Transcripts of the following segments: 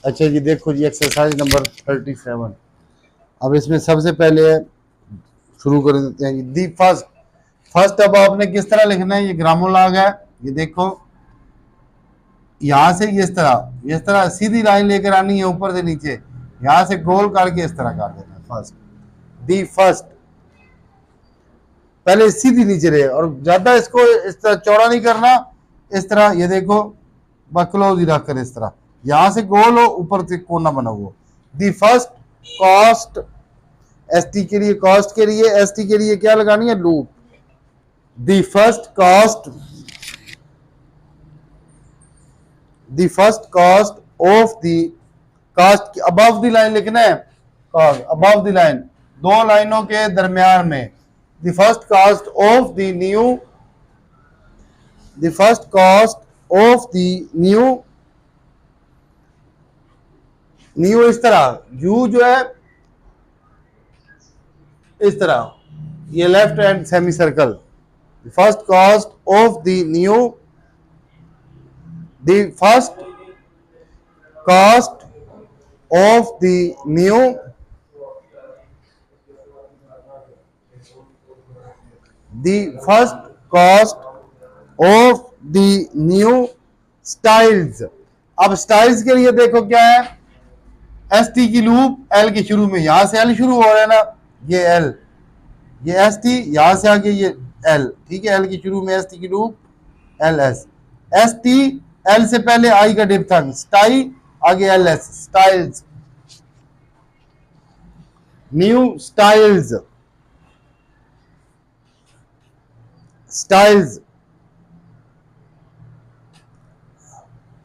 अच्छा जी, देखो जी exercise number 37। अब इसमें सबसे पहले शुरू कर देते हैं जी दी फर्स्ट। फर्स्ट अब आपने किस तरह लिखना है, ये ग्रामोलॉग है। ये देखो यहां से इस तरह सीधी लाइन लेकर आनी है ऊपर से नीचे, यहां से गोल करके इस तरह कर देना है। फर्स्ट, दी फर्स्ट, पहले सीधी नीचे रहे और ज्यादा इसको इस तरह चौड़ा नहीं करना। इस तरह ये देखो क्लोज ही रखकर इस तरह यहां से गोल हो, ऊपर से कोना बना हुआ। दी फर्स्ट कॉस्ट, एस टी के लिए, कॉस्ट के लिए एस टी के लिए क्या लगानी है, loop. The first cost, the first cost of the, cast above the line लिखना है, कॉस्ट अबव द लाइन, दो लाइनों के दरमियान में। The first cost of the new, the first cost of the new, new इस तरह, यू जो है इस तरह, ये left hand semi circle. The first cost of the new, the first cost of the new, the first cost of the new styles। अब styles के लिए देखो क्या है, एस टी की लूप, एल के शुरू में, यहां से एल शुरू हो रहा है ना, ये एल, ये एस टी, यहां से आगे ये एल, ठीक है। एल के शुरू में एस टी की loop, L S, S T, L से पहले आई का डिप्थंग, स्टाई, आगे L S, styles, new styles, styles,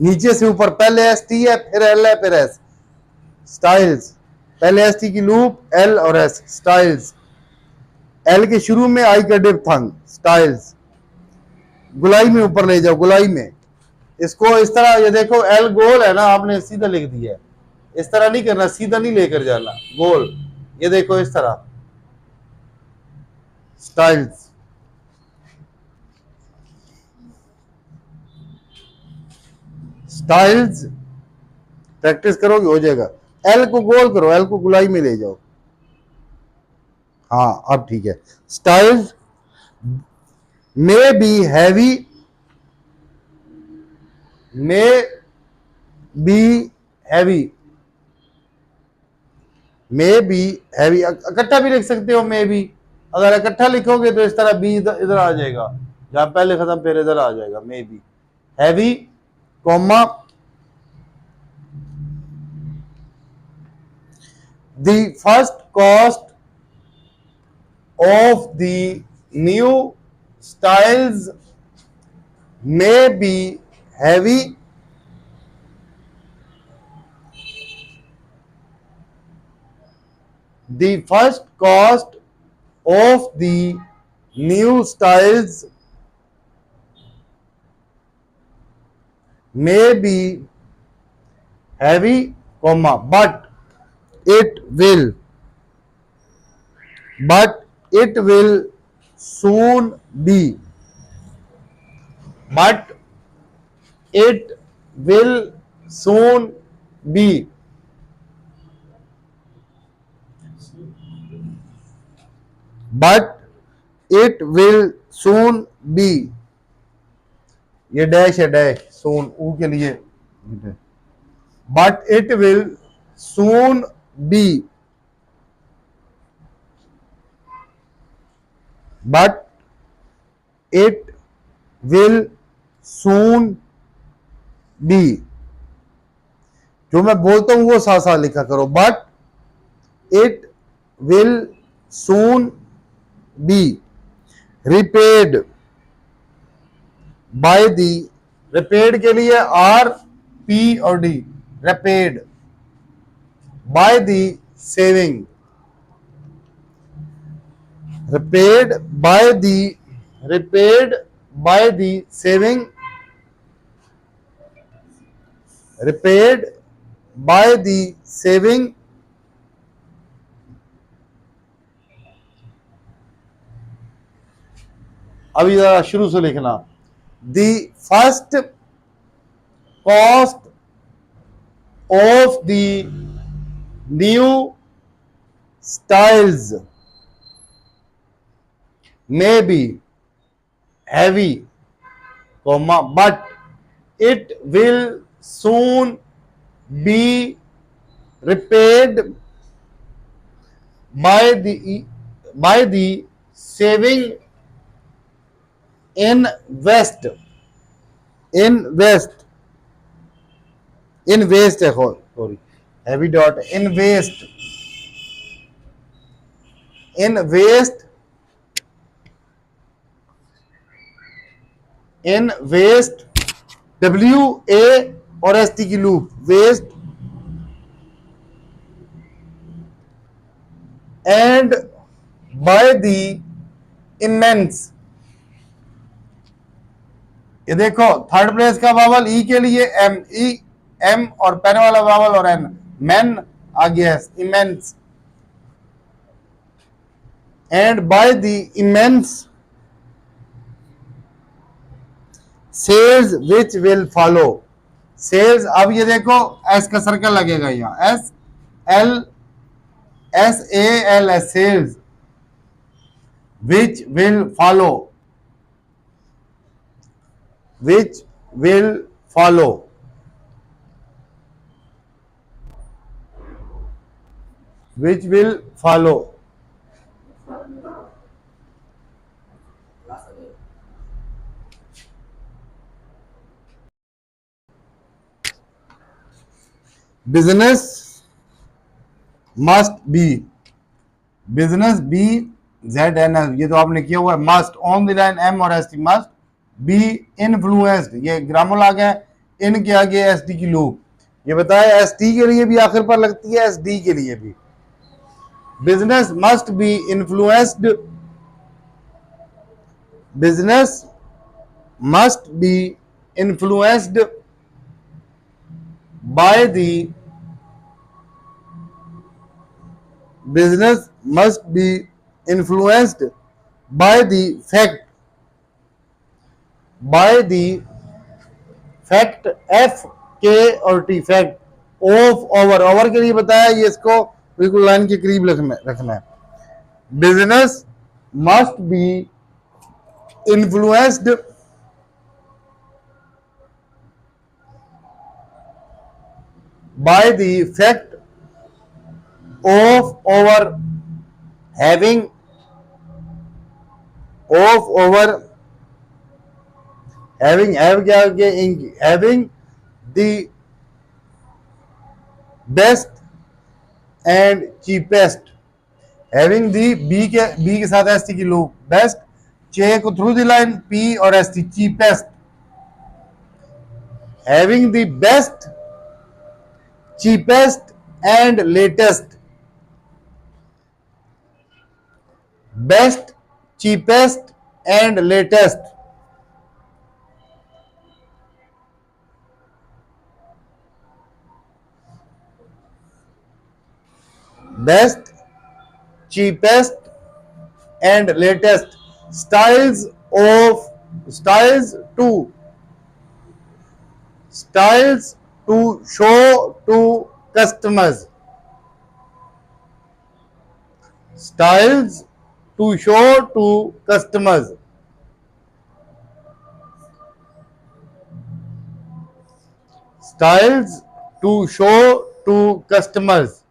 नीचे से ऊपर पहले एस टी है, फिर एल है, फिर एस, स्टाइल्स, पहले एस टी की लूप, एल और एस, स्टाइल्स, एल के शुरू में आई का डिप्थंग, स्टाइल्स, गुलाई में ऊपर ले जाओ, गुलाई में इसको इस तरह, ये देखो एल गोल है ना, आपने सीधा लिख दिया है, इस तरह नहीं करना, सीधा नहीं लेकर जाना, गोल, ये देखो इस तरह, स्टाइल्स, स्टाइल्स, प्रैक्टिस करोगे हो जाएगा। एल को गोल करो, एल को गुलाई में ले जाओ, हाँ अब ठीक है। Styles may be heavy, may be heavy, may be heavy, इकट्ठा भी लिख सकते हो मे बी, अगर इकट्ठा लिखोगे तो इस तरह बी इधर आ जाएगा, जहां पहले खत्म फिर इधर आ जाएगा, may be heavy, comma, the first cost of the new styles may be heavy, the first cost of the new styles may be heavy, comma, but it will soon be, but it will soon be, but it will soon be, ये dash है, dash सोन ऊ के लिए, but it will soon be, but it will soon be, जो मैं बोलता हूं वो साथ साथ लिखा करो, but it will soon be repaid by the, repaid के लिए आर पी और D, repaid by the saving, repaid by the, repaid by the saving, repaid by the saving, अभी जरा शुरू से लिखना, the first cost of the new styles may be heavy, but it will soon be repaid by the saving in west in west in waste sorry heavy dot in waste in waste WA और ST की loop waste and by the immense। ये देखो third place का vowel ई के लिए M और pen वाला vowel और एन मैन आ गया immense and by the immense sales which will follow sales. अब ये देखो एस का सर्कल लगेगा यहाँ SALS sales which will follow which will follow which will follow business must be business B ZNS ये तो आपने किया हुआ है must on the line M और ST must be influenced ये ग्रामर आ गया इन के आगे ST की लूप ये बताया ST के लिए भी आखिर पर लगती है SD के लिए भी business must be influenced business must be influenced by the business must be influenced by the fact F K और T fact of over के लिए बताया ये इसको बिल्कुल लाइन के करीब रखना है business must be influenced by the fact of over having having the best and cheapest having the B के साथ ST की लूप बेस्ट चे को थ्रू द लाइन P और ST cheapest having the best cheapest and latest best cheapest and latest best cheapest and latest styles to show to customers styles to show to customers styles to show to customers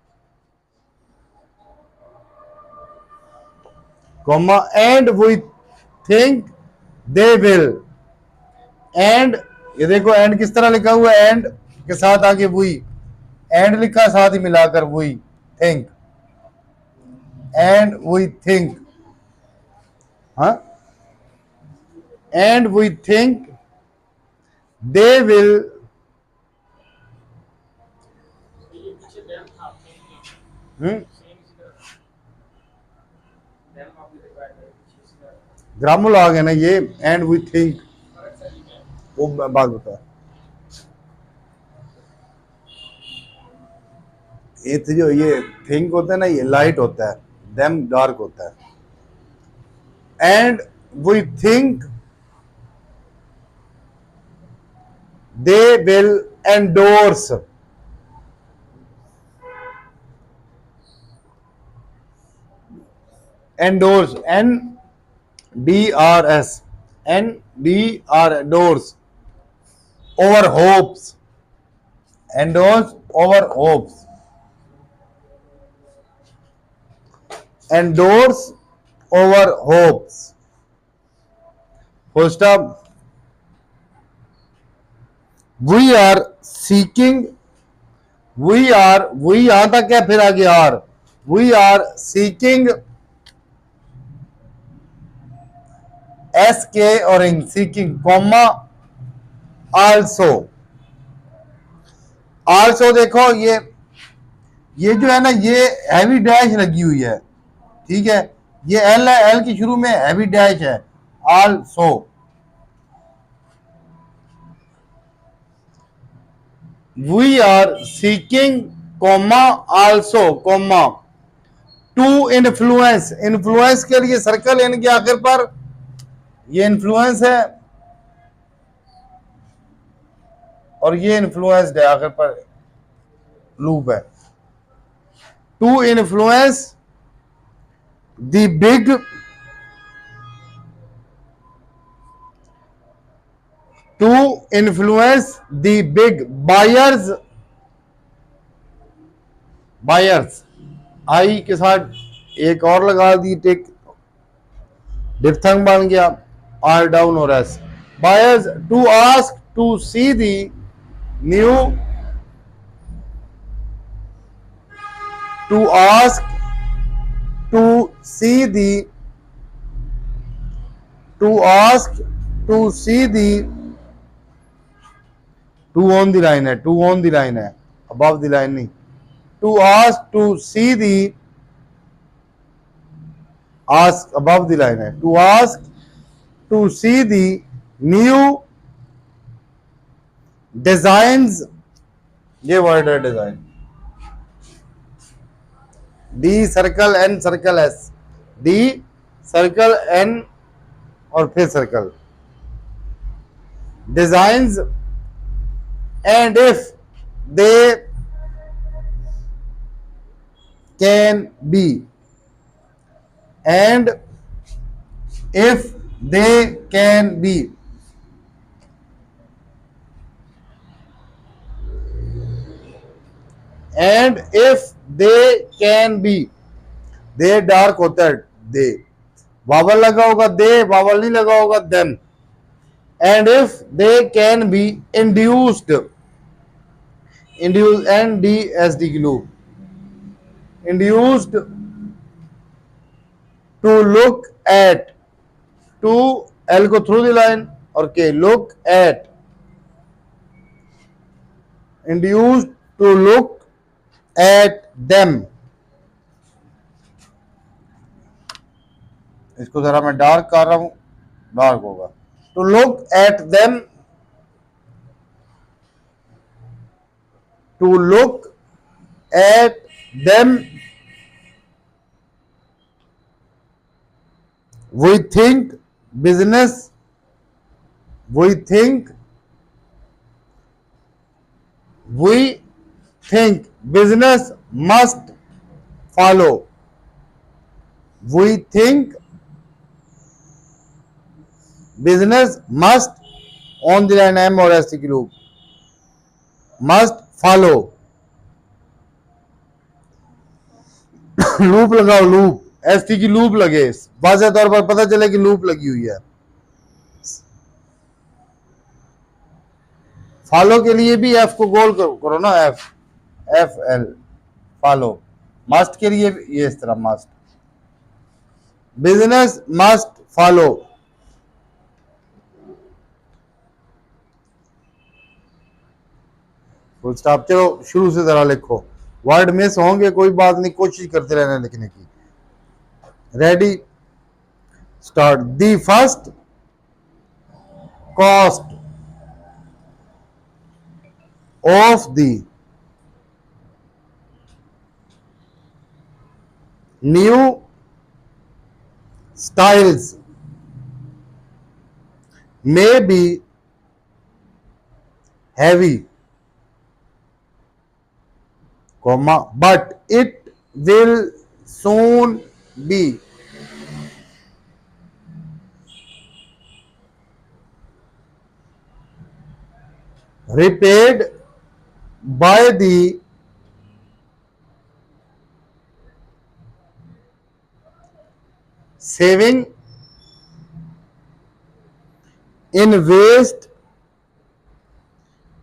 comma and we think they will and ये देखो and किस तरह लिखा हुआ है and के साथ आगे वही एंड लिखा साथ ही मिलाकर वही थिंक एंड वी थिंक हाँ and we think they will grammar आ गया ना ये एंड वी थिंक वो बात बता ये जो ये थिंक होता है ना ये लाइट होता है देम डार्क होता है and we think they will endorse endorse, N-D-R-S, N-D-R, endorse, over hopes, endorse over hopes, endorse over hopes, full stop. We are seeking, we यहां तक क्या, फिर आगे are, we are seeking, S के और in seeking comma also, also देखो ये जो है ना, ये हैवी डैश लगी हुई है, ठीक है, ये एल है, एल की शुरू में हैवी डैश है, also, we are seeking comma also comma to influence, influence के लिए सर्कल इन के आखिर पर, ये इन्फ्लुएंस है और ये इन्फ्लुएंस्ड है आखिर पर, लूप है, to influence the big, to influence the big buyers, buyers I के साथ एक और लगा दी, टिक, डिफ्थंग बन गया, आर डाउन और S, buyers to ask to see the new, to ask to see the, to ask to see the, to on the line है, on on the line है, अबव द लाइन नहीं, to ask to see the, ask above the line है, to ask to see the new designs, ये word है design, D circle N circle S, D circle N और फिर circle, designs, and if they can B, and if they can B, and if they can B, they dark होता है, दे vowel लगा होगा, दे vowel नहीं लगा होगा, then, and if they can be induced, induce N D S D की loop, induced to look at, to एल को थ्रू द लाइन और के look at, induced to look at them, इसको जरा मैं डार्क कर रहा हूं, डार्क होगा, to look at them, to look at them, we think business, we think, we think business must follow, we think business must, on the line M और S की loop, must follow, loop लगाओ, loop S T की loop लगे, वाज़ेह तौर पर पता चले कि लूप लगी हुई है, फॉलो के लिए भी एफ को गोल करो ना, F, F L follow, must के लिए ये इस तरह, must, business must follow, full stop. चलो शुरू से जरा लिखो, वर्ड मिस होंगे कोई बात नहीं, कोशिश करते रहना लिखने की, ready start, the first cost of the new styles may be heavy, comma, but it will soon be repaid by the saving in waste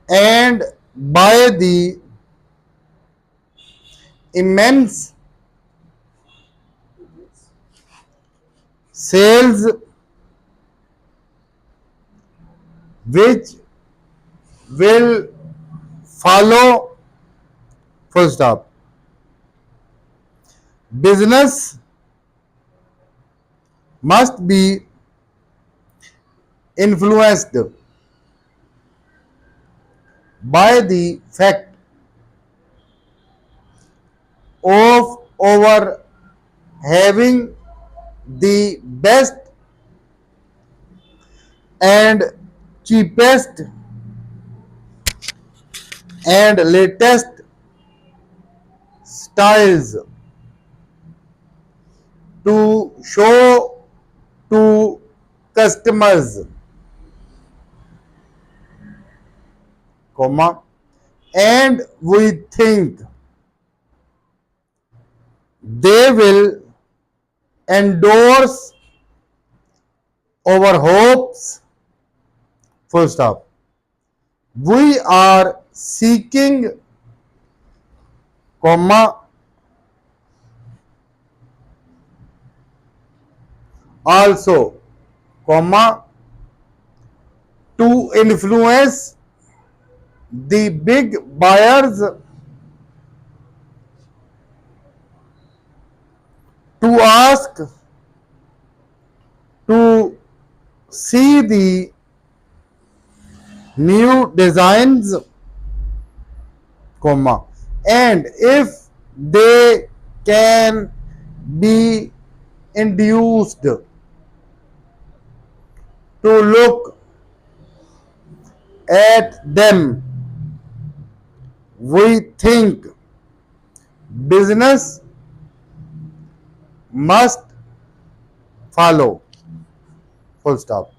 and by the immense sales which will follow. Full stop. Business must be influenced by the fact of our having the best and cheapest and latest styles to show to customers, comma, and we think they will endorse our hopes. Full stop. We are seeking, comma, also, comma, to influence the big buyers to ask to see the new designs, comma, and if they can be induced to look at them, we think business must follow. Full stop.